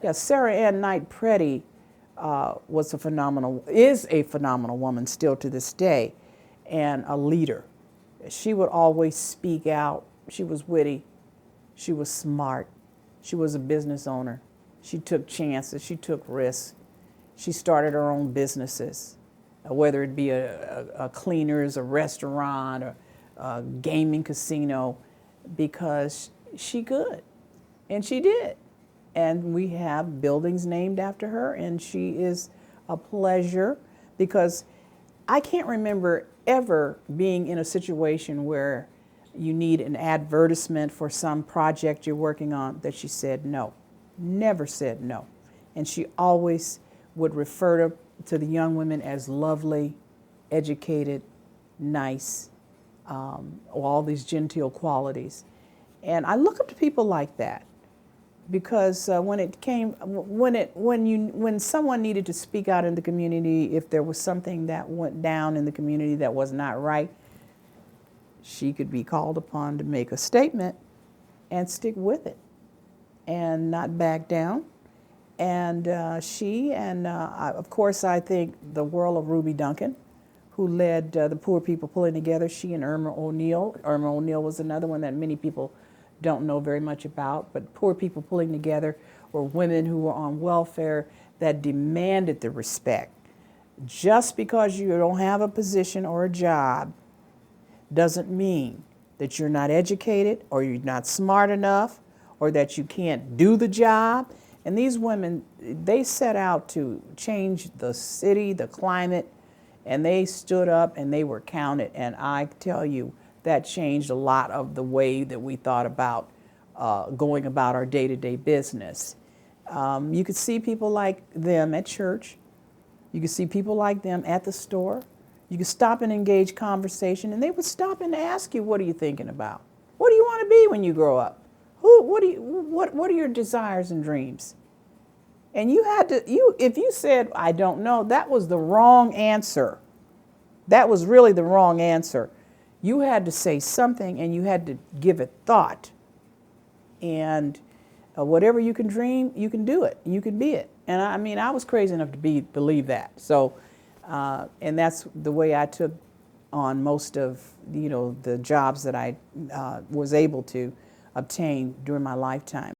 Yeah, Sarah Ann Knight Preddy is a phenomenal woman still to this day, and a leader. She would always speak out. She was witty. She was smart. She was a business owner. She took chances. She took risks. She started her own businesses, whether it be a cleaners, a restaurant, or a gaming casino, because she could, and she did. And we have buildings named after her, and she is a pleasure because I can't remember ever being in a situation where you need an advertisement for some project you're working on that she said no. Never said no. And she always would refer to the young women as lovely, educated, nice, all these genteel qualities. And I look up to people like that because when someone needed to speak out in the community, if there was something that went down in the community that was not right, she could be called upon to make a statement and stick with it and not back down. And of course, I think the world of Ruby Duncan, who led the Poor People Pulling Together. She and Irma O'Neill. Irma O'Neill was another one that many people don't know very much about. But Poor People Pulling Together were women who were on welfare that demanded the respect. Just because you don't have a position or a job doesn't mean that you're not educated or you're not smart enough or that you can't do the job. And these women, they set out to change the city, the climate, and they stood up and they were counted. And I tell you, that changed a lot of the way that we thought about going about our day-to-day business. You could see people like them at church. You could see people like them at the store. You could stop and engage conversation, and they would stop and ask you, what are you thinking about? What do you want to be when you grow up? What are your desires and dreams? And if you said, I don't know, that was the wrong answer. That was really the wrong answer. You had to say something and you had to give it thought. And whatever you can dream, you can do it. You can be it. And I was crazy enough to believe that. So, and that's the way I took on most of, the jobs that I was able to obtain during my lifetime.